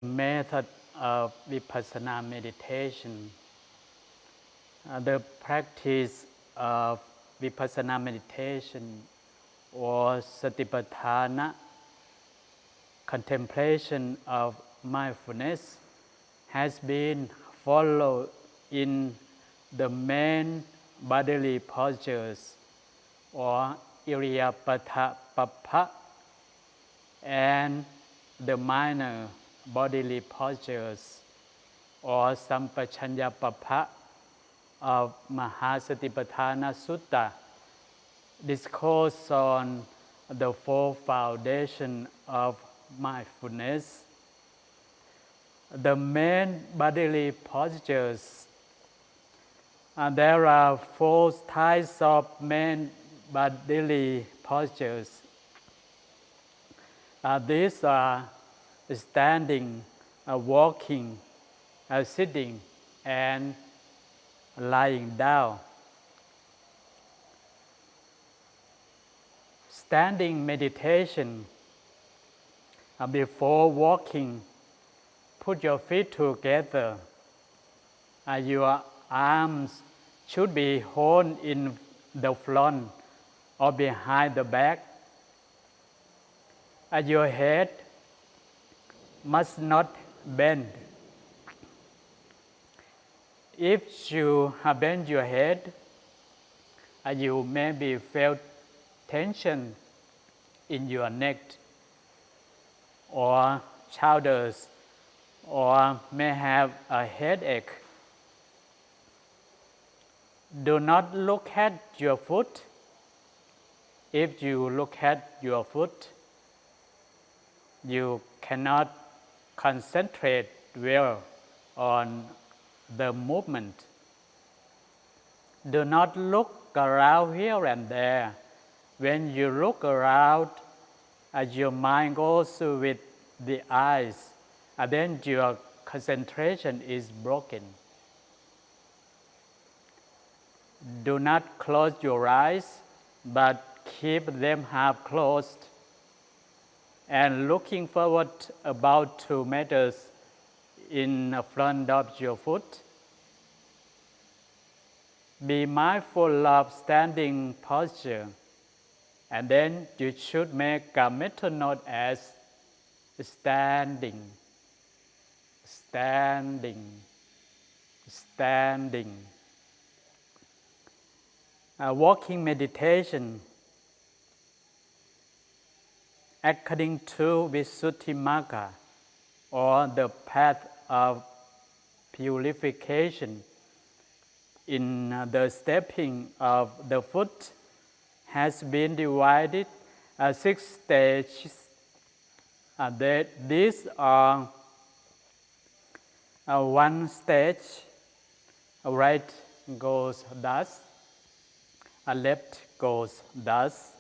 method of Vipassana meditation. The practice of Vipassana meditation or Satipatthana, contemplation of mindfulness, has been followed in the main bodily postures or Iriyapatha and the minor bodily postures or Sampachanyapapha of Mahasatipatthana Sutta, discourse on the four foundations of mindfulness. The main bodily postures, there are four types of main bodily postures. These are standing, walking, sitting, and lying down. Standing meditation. Before walking, put your feet together. Your arms should be held in the front or behind the back. Your head must not bend. If you bend your head, you maybe feel tension in your neck or shoulders, or may have a headache. Do not look at your foot. If you look at your foot, you cannot concentrate well on the movement. Do not look around here and there. When you look around, your mind goes with the eyes, and then your concentration is broken. Do not close your eyes, but keep them half closed and looking forward about 2 meters in front of your foot. Be mindful of standing posture, and then you should make a mental note as standing, standing, standing. Walking meditation. According to Visuddhimagga, or the path of purification, in the stepping of the foot has been divided 6 stages. These are one stage, right goes thus, left goes thus.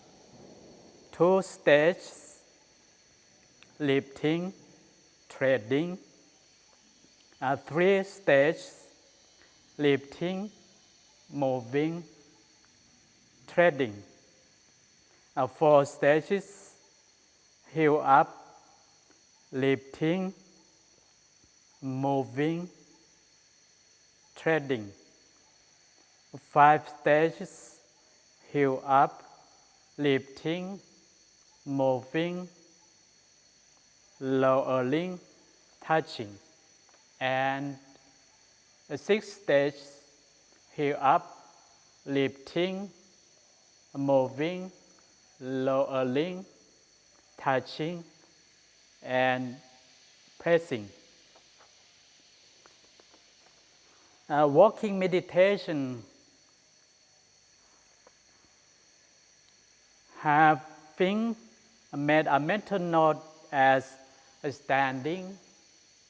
2 stages, lifting, treading. 3 stages, lifting, moving, treading. 4 stages, heel up, lifting, moving, treading. 5 stages, heel up, lifting, moving, lowering, touching. And 6 stages, heel up, lifting, moving, lowering, touching, and pressing. Walking meditation, having made a mental note as standing,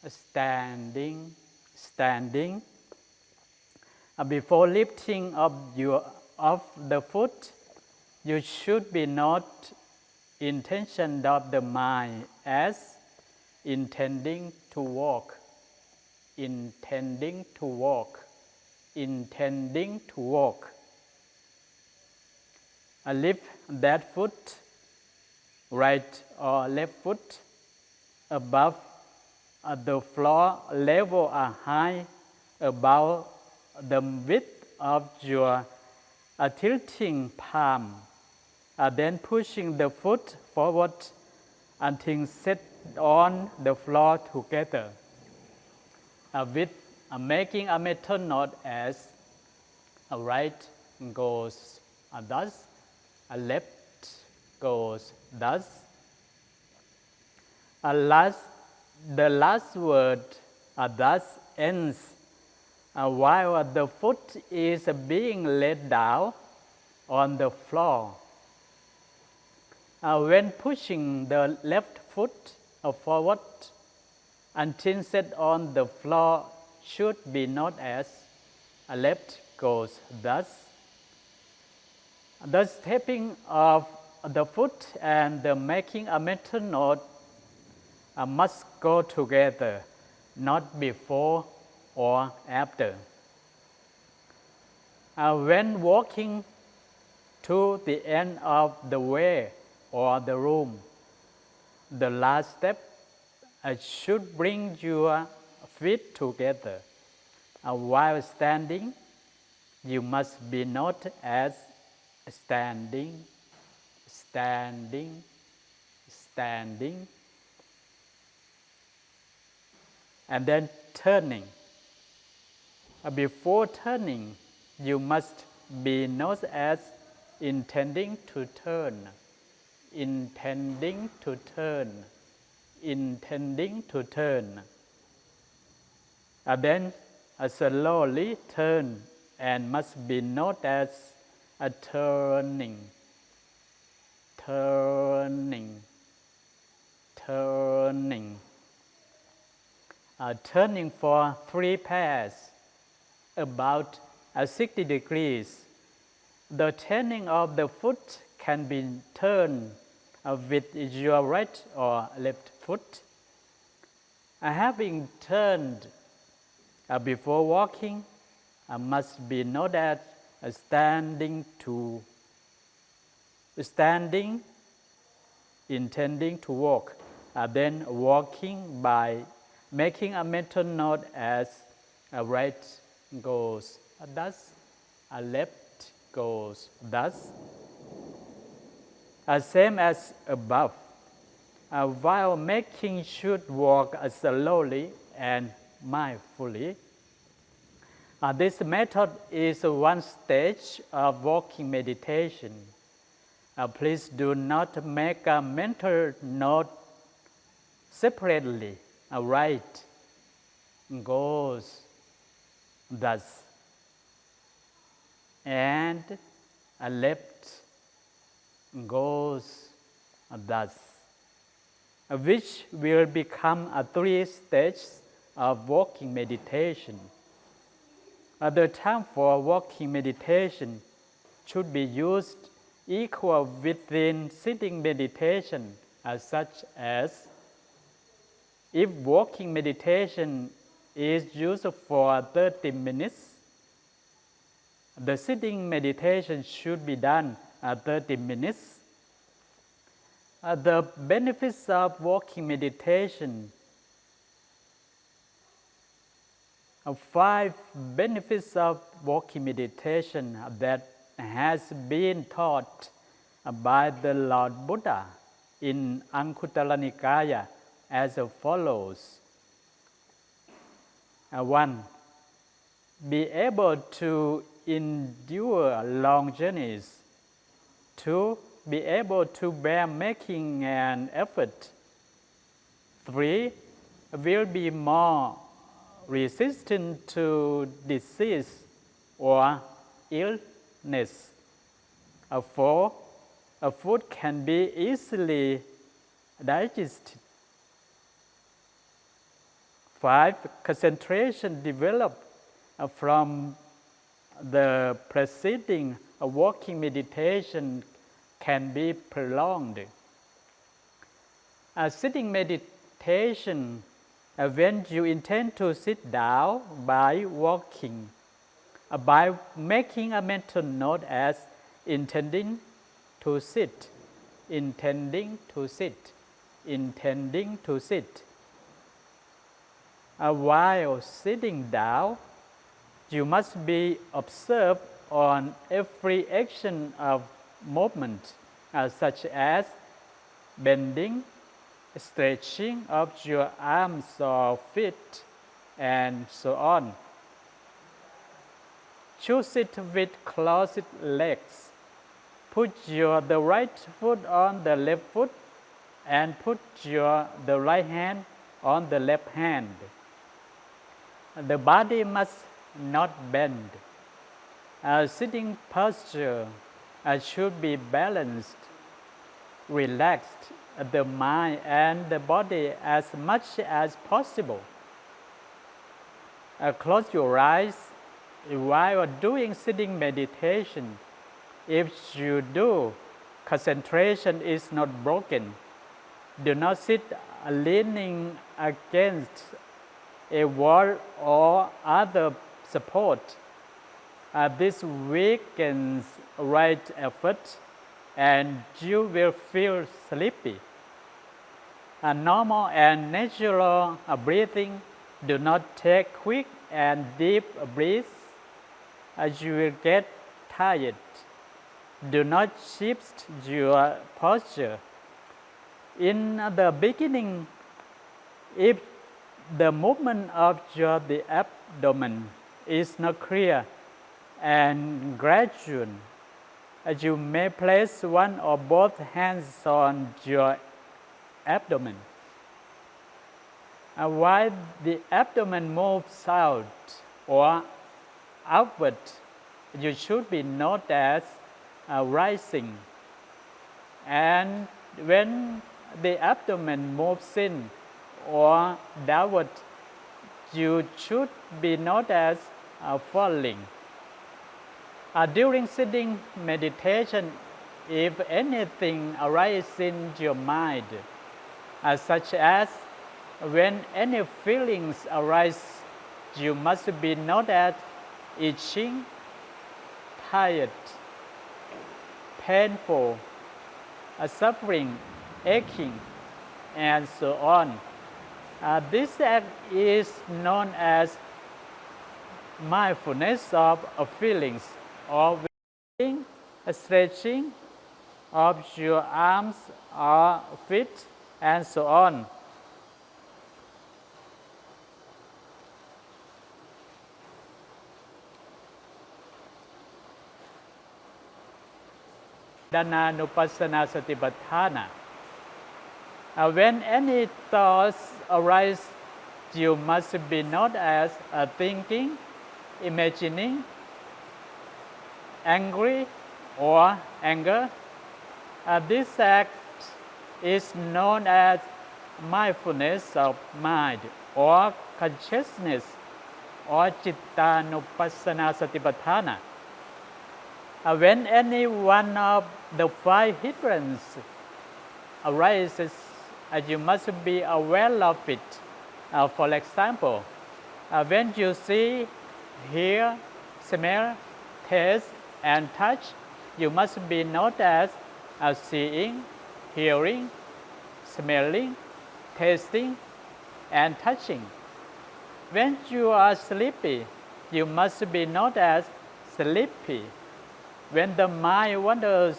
standing, standing. Before lifting of the foot, you should be note intention of the mind as intending to walk, intending to walk, intending to walk. Lift that foot, right or left foot, above the floor level are high about the width of your tilting palm, then pushing the foot forward until set on the floor together, with making a mental note as a right goes thus, a left goes thus. The last word thus ends while the foot is being laid down on the floor. When pushing the left foot forward until set on the floor should be noted as a left goes thus. The stepping of the foot and the making a mental note must go together, not before or after. When walking to the end of the way or the room, the last step should bring your feet together. While standing, you must be noted as standing, standing, standing, and then turning. Before turning, you must be noted as intending to turn, intending to turn, intending to turn. Then slowly turn and must be noted as a turning, turning, turning. Turning for 3 pairs, about 60 degrees. The turning of the foot can be turned with your right or left foot. Having turned before walking, must be noted as standing, intending to walk, then walking by making a mental note as a right goes thus, a left goes thus. Same as above. While making should walk slowly and mindfully. This method is one stage of walking meditation. Please do not make a mental note separately. A right goes thus, and a left goes thus, which will become 3 stages of walking meditation. The time for walking meditation should be used equal within sitting meditation, such as if walking meditation is used for 30 minutes, the sitting meditation should be done 30 minutes. The benefits of walking meditation. 5 benefits of walking meditation that has been taught by the Lord Buddha in Anguttara Nikaya as follows. 1. Be able to endure long journeys. 2. Be able to bear making an effort. 3. Will be more resistant to disease or illness. 4. Food can be easily digested. 5. Concentration developed from the preceding walking meditation can be prolonged. Sitting meditation, when you intend to sit down by walking, by making a mental note as intending to sit, intending to sit, intending to sit. While sitting down, you must be observed on every action of movement, such as bending, stretching of your arms or feet, and so on. Choose it with crossed legs. Put the right foot on the left foot and put the right hand on the left hand. The body must not bend. Sitting posture should be balanced, relaxed the mind and the body as much as possible. Close your eyes while doing sitting meditation. If you do, concentration is not broken. Do not sit leaning against a wall or other support. This weakens right effort and you will feel sleepy. Normal and natural breathing. Do not take quick and deep breaths as you will get tired. Do not shift your posture. In the beginning, if the movement of the abdomen is not clear and gradual, you may place one or both hands on your abdomen. While the abdomen moves out or outward, you should be noted as rising. And when the abdomen moves in or downward, you should be noted as falling. During sitting meditation, if anything arises in your mind, such as when any feelings arise, you must be noted as itching, tired, painful, suffering, aching, and so on. This act is known as mindfulness of feelings or stretching of your arms or feet, and so on. Dana Satipatthana. When any thoughts arise, you must be noted as thinking, imagining, angry, or anger. This act is known as mindfulness of mind or consciousness or Chittanupassana Satipatthana. When any one of the five hindrances arises, you must be aware of it. For example, when you see, hear, smell, taste, and touch, you must be noted as seeing, hearing, smelling, tasting, and touching. When you are sleepy, you must be noted as sleepy. When the mind wanders,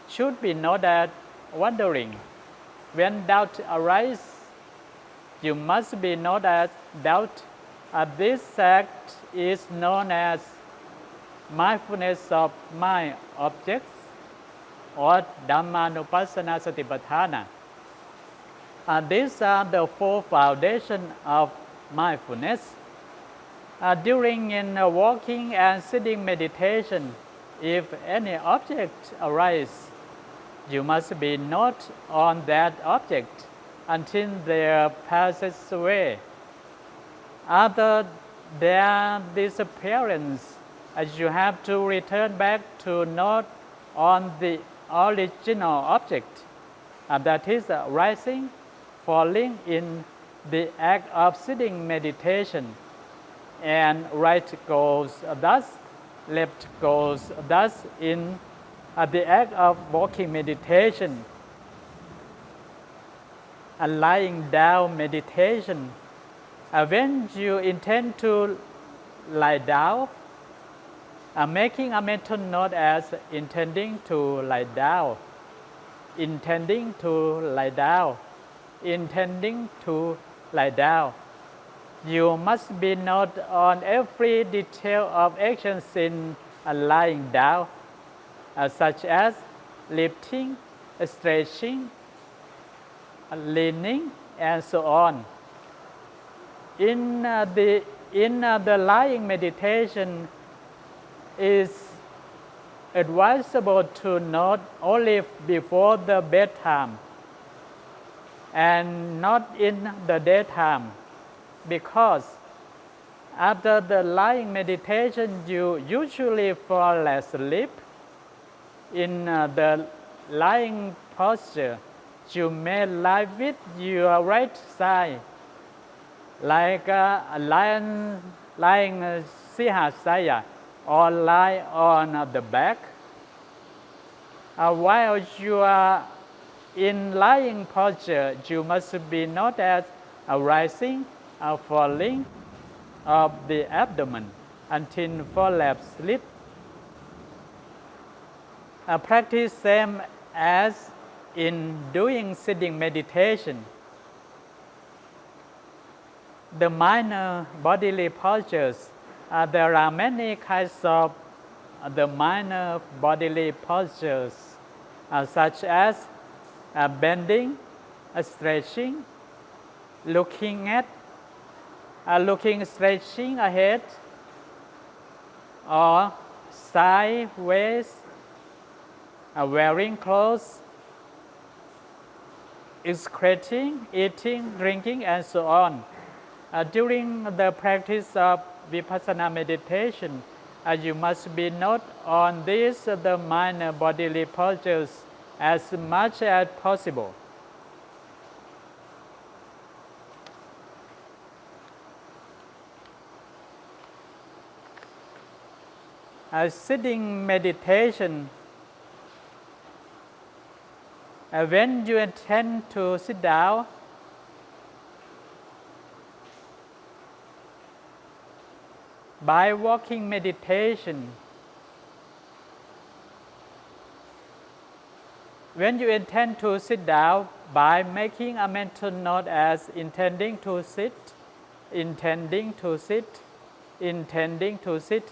should be noted as wandering. When doubt arises, you must be noted as doubt. This act is known as mindfulness of mind objects or Dhammanupassana Satipatthana. These are the four foundations of mindfulness. During walking and sitting meditation, if any object arises, you must be not on that object until they passes away. After their disappearance, you have to return back to not on the original object, that is rising, falling in the act of sitting meditation, and right goes thus, left goes thus in the act of walking meditation, and lying down meditation, When you intend to lie down, making a mental note as intending to lie down, intending to lie down, intending to lie down. You must be note on every detail of actions in lying down, such as lifting, stretching, leaning, and so on. In the lying meditation, is advisable to note only before the bedtime and not in the daytime, because after the lying meditation you usually fall asleep. In the lying posture, you may lie with your right side, like lying Sihasaya, or lie on the back. While you are in lying posture, you must be not as a rising or falling of the abdomen until fall asleep. Practice same as in doing sitting meditation. The minor bodily postures, there are many kinds of the minor bodily postures, such as bending, stretching, looking stretching ahead, or sideways, wearing clothes, excreting, eating, drinking, and so on. During the practice of Vipassana meditation, you must be note on these the minor bodily postures as much as possible. Sitting meditation, when you intend to sit down, by walking meditation, when you intend to sit down, by making a mental note as intending to sit, intending to sit, intending to sit,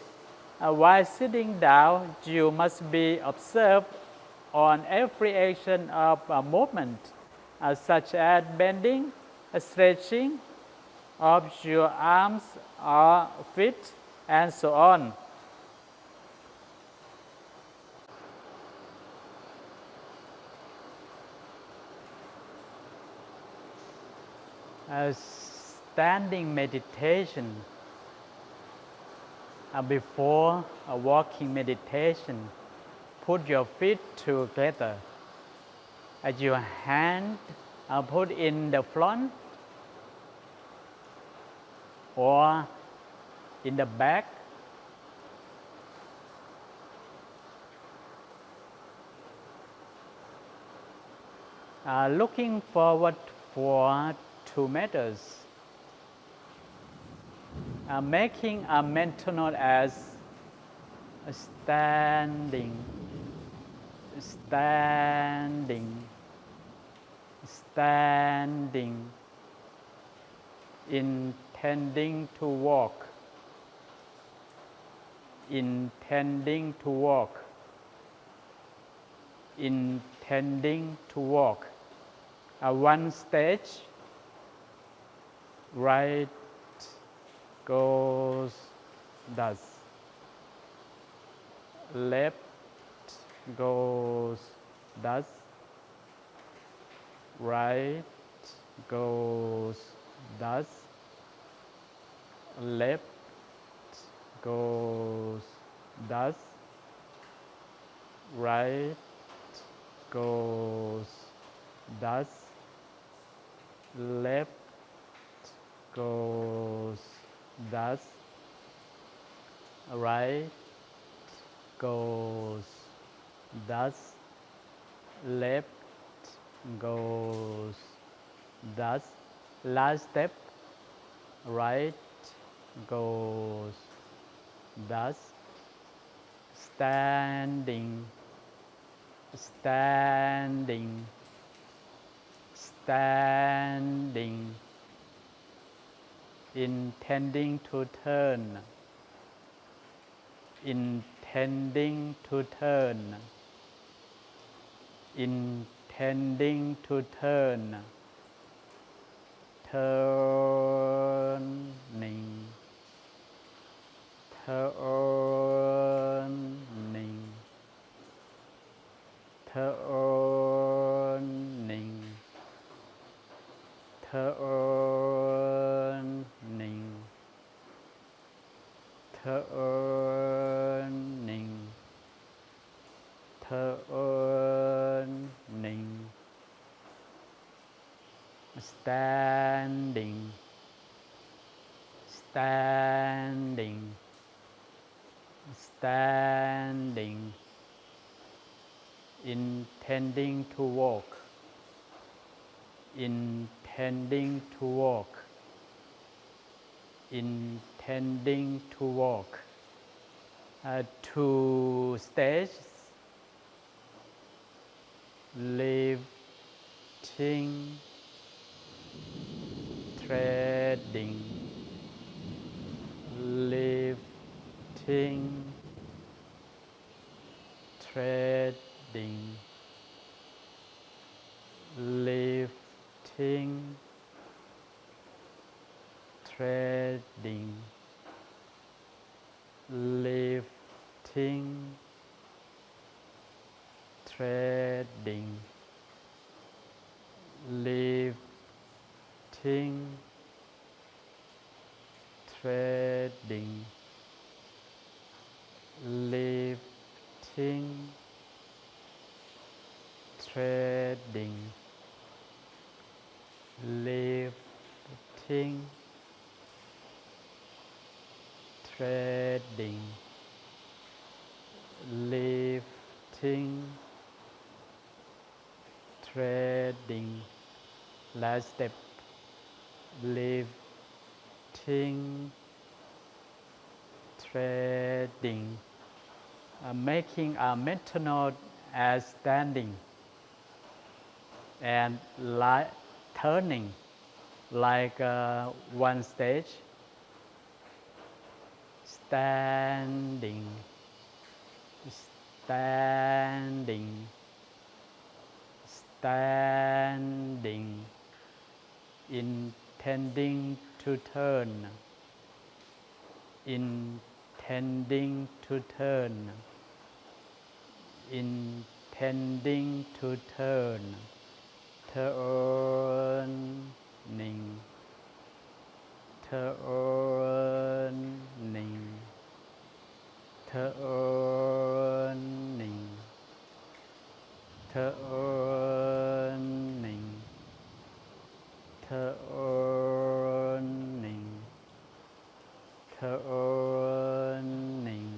while sitting down, you must be observed on every action of a movement, such as bending, stretching of your arms or feet, and so on. Standing meditation, before a walking meditation, put your feet together. Your hand put in the front or in the back. Looking forward for 2 meters. Making a mental note as standing, standing, standing, intending to walk, intending to walk, intending to walk. One stage, right goes thus, left goes thus, right goes thus, left goes thus, right goes thus, left goes thus, right goes thus, left goes thus. Last step, right goes thus, standing, standing, standing, intending to turn, intending to turn, intending to turn, turning, turning, turning, turning, turning, turning, standing, standing, standing, intending to walk, intending to walk, intending to walk. 2 stages, lifting, treading, lifting, treading, lifting, treading, lifting, treading, lifting, treading, lifting, treading, lifting, treading, lifting, treading. Last step, lifting, treading, making a mental note as standing and turning like one stage, standing, standing, standing, intending to turn, intending to turn, intending to turn, turning, turning, turning, turning, turning, turning.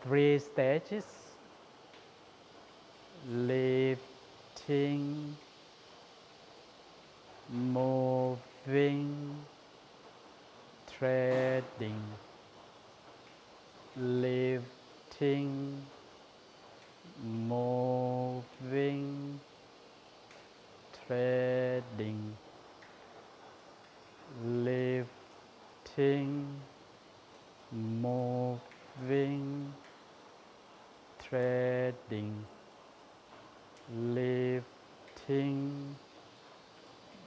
3 stages, lifting, moving, treading, lifting, moving, treading, lifting, moving, treading, lifting,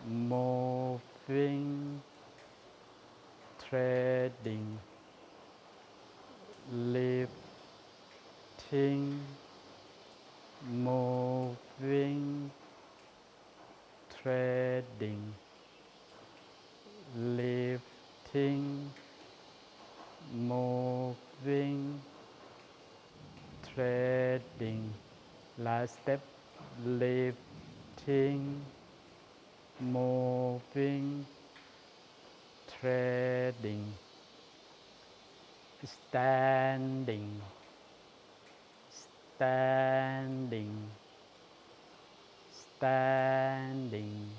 moving, treading, lifting, moving, treading, lifting, moving, treading. Last step, lifting, moving, treading, standing, standing, standing,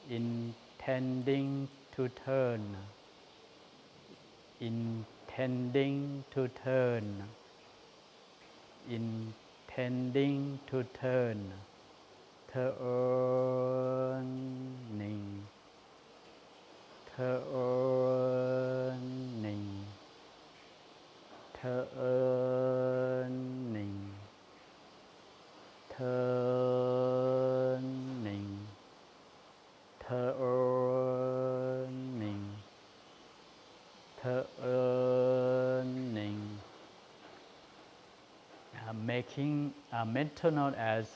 intending to turn, intending to turn, intending to turn, turning, turning, turning, turning, turning, turning, making a mental note as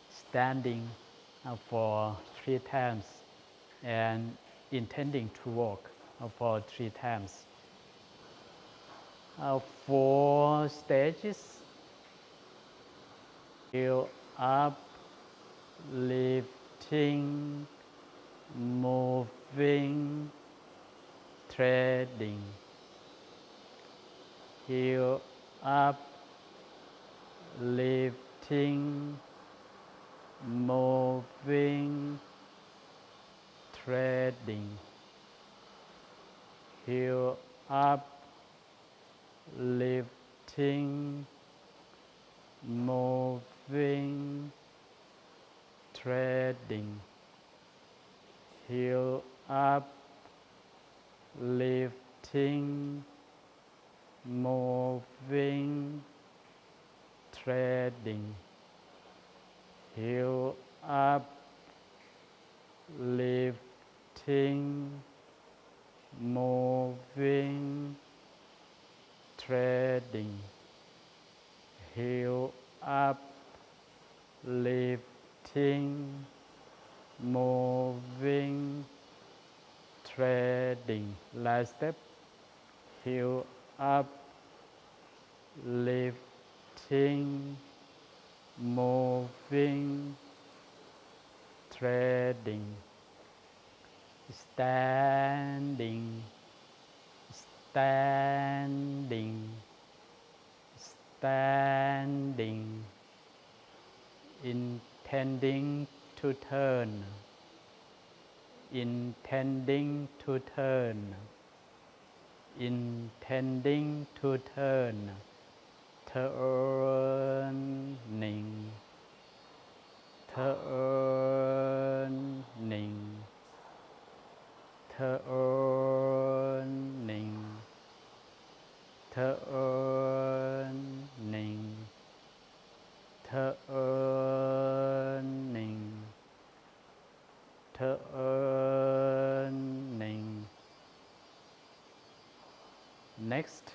standing for 3 times and intending to walk for 3 times. 4 stages. Fill up, lifting, moving, treading. Heel up, lifting, moving, treading. Heel up, lifting, moving, treading. Heel up, lifting, moving, treading. Heel up, lifting, moving, treading. Heel up, lifting, moving, treading. Last step. Heel up, lifting, moving, treading. Standing, standing, standing, intending to turn, intending to turn, intending to turn, turning, turning, turning, turning, turning, turning. Next,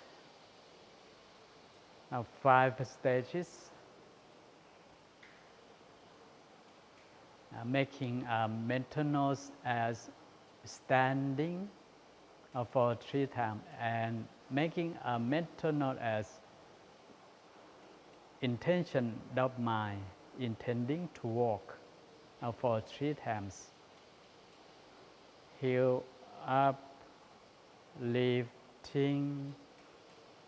5 stages. Making a mental notes as standing for 3 times and making a mental note as intention of mind, intending to walk for 3 times. Heel up, lifting,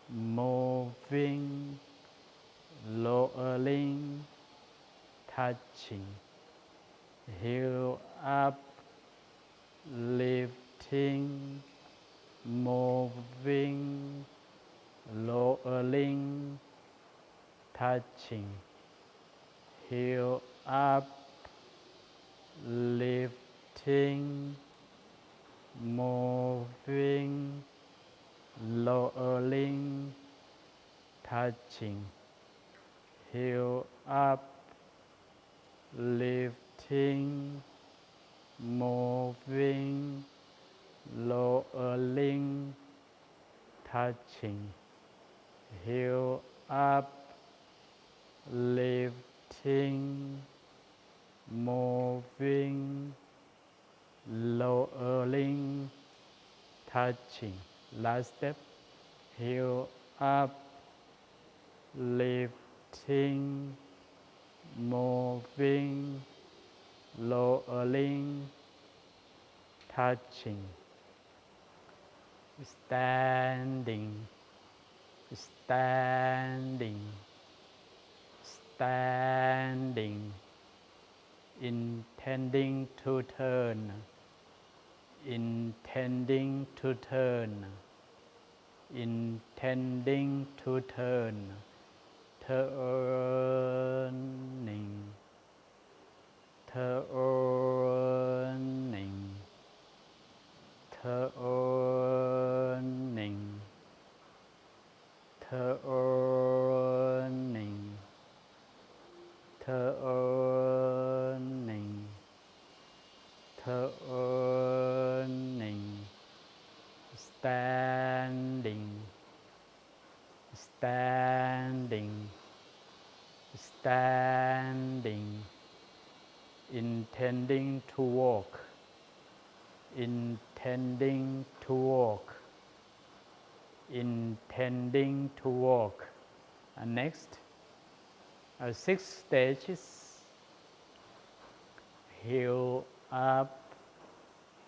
moving, lowering, touching. Heel up, lifting, moving, lowering, touching. Heel up, lifting, moving, lowering, touching. Heel up, lifting, moving, lowering, touching. Heel up, lifting, moving, lowering, touching. Last step. Heel up, lifting, moving, lowering, touching. Standing, standing, standing, intending to turn, intending to turn, intending to turn, turning, turning, turning, turning, turning, turning, standing, standing, standing, intending to walk, intending to walk, intending to walk. And next, 6 stages. Heel up,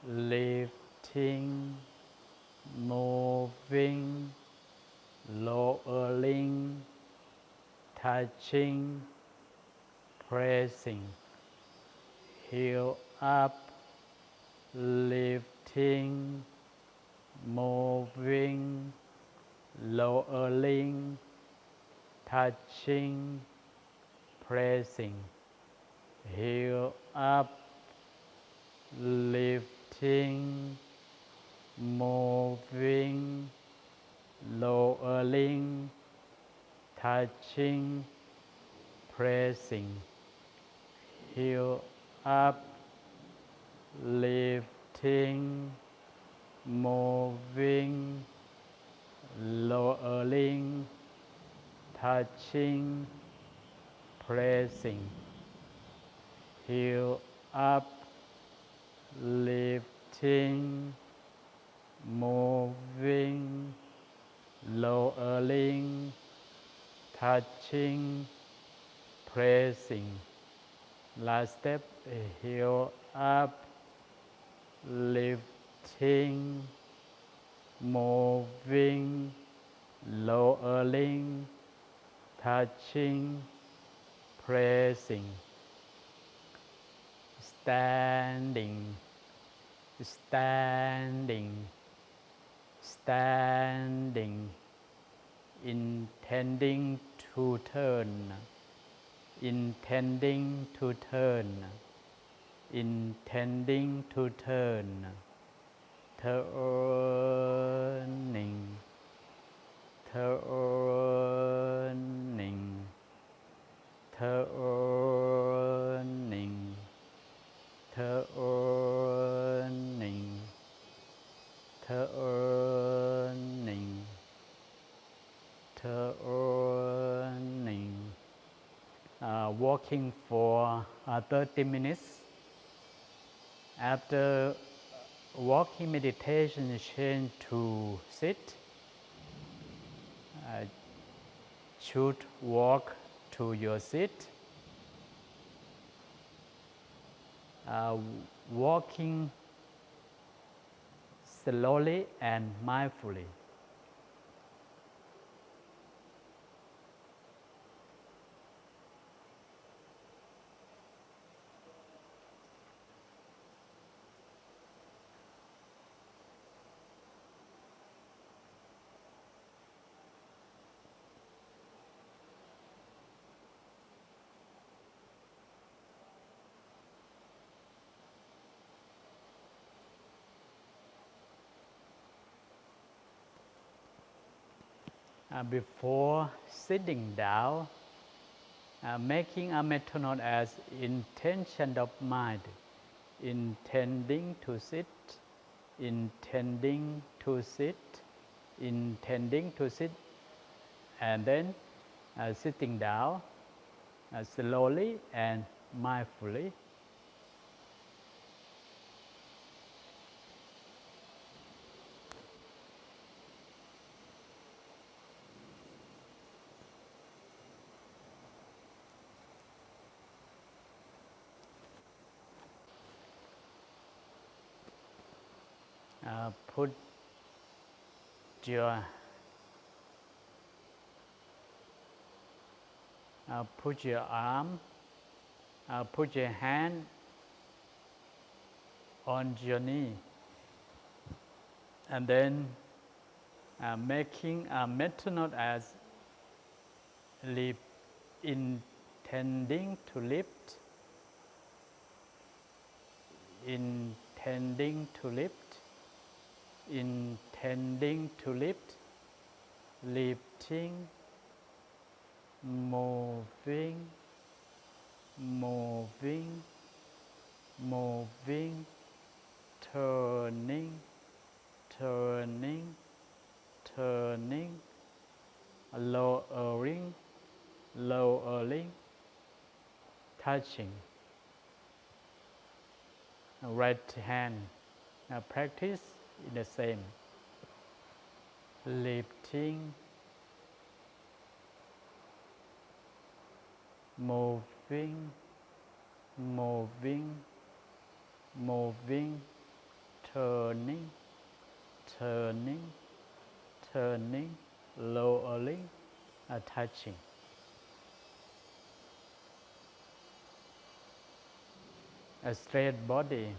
lifting, moving, lowering, touching, pressing. Heel up, lifting, moving, lowering, touching, pressing. Heel up, lifting, moving, lowering, touching, pressing. Heel up, lifting, moving, lowering, touching, pressing. Heel up, lifting, moving, lowering, touching, pressing. Last step, heel up, lifting, moving, lowering, touching, pressing. Standing, standing, standing, intending to turn, intending to turn, intending to turn, turning, turning, turning, turning, turning, turning. Walking for 30 minutes. After walking meditation, change to sit. Should walk to your seat. Walking slowly and mindfully. Before sitting down, making a mental note as intention of mind, intending to sit, intending to sit, intending to sit, and then sitting down slowly and mindfully. Put your arm put your hand on your knee and then making a mental note as intending to lift, intending to lift, intending to lift, lifting, moving, moving, moving, turning, turning, turning, lowering, lowering, touching. Right hand practice in the same. Lifting, moving, moving, moving, turning, turning, turning, lowering, touching. A straight body.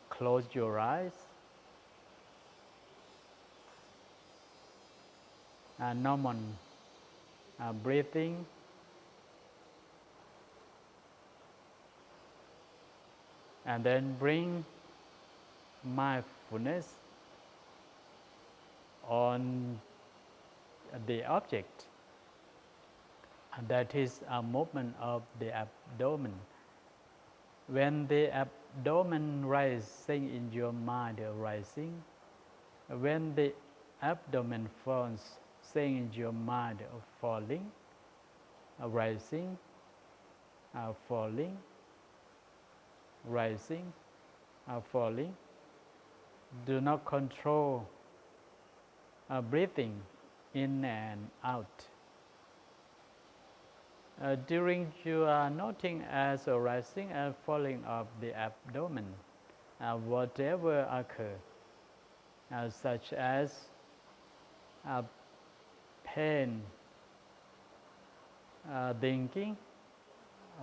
Close your eyes. Normal breathing. And then bring mindfulness on the object. And that is a movement of the abdomen. When the abdomen rises, sing in your mind rising. When the abdomen falls, sing in your mind falling, rising, falling, rising, falling. Do not control breathing in and out. During your noting as a rising and falling of the abdomen, whatever occurs, such as pain, thinking,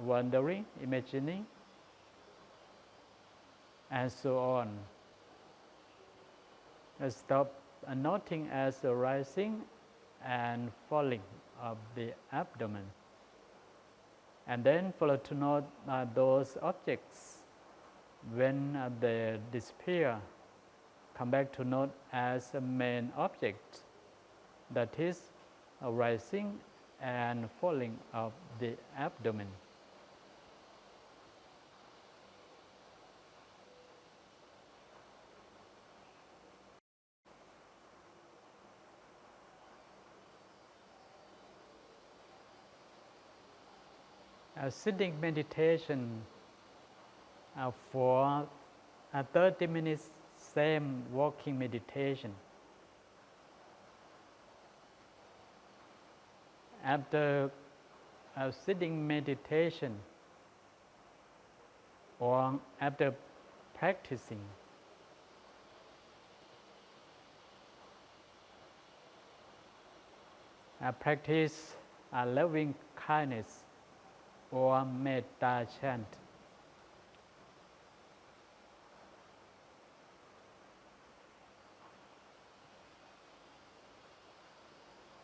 wondering, imagining, and so on. Stop noting as a rising and falling of the abdomen. And then follow to note those objects. When they disappear, come back to note as a main object, that is a rising and falling of the abdomen. Sitting meditation for 30 minutes, same walking meditation. After sitting meditation or after practicing, practice loving kindness or metta chant.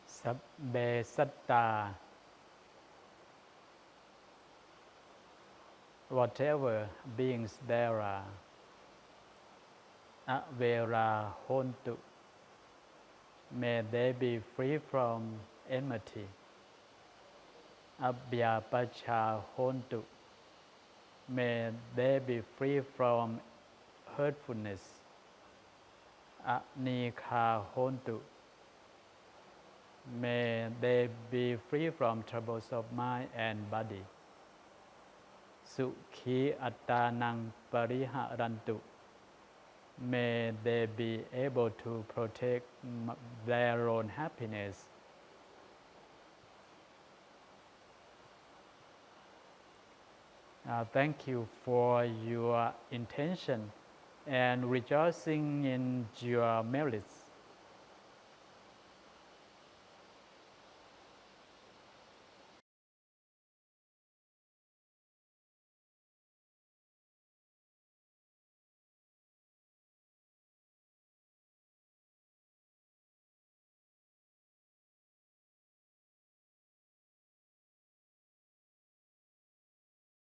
Sabbe satta, whatever beings there are, avera hontu, may they be free from enmity. Abhyapacha hontu, may they be free from hurtfulness. Anikha hontu, may they be free from troubles of mind and body. Sukhi attanang pariharantu, may they be able to protect their own happiness. Thank you for your intention and rejoicing in your merits.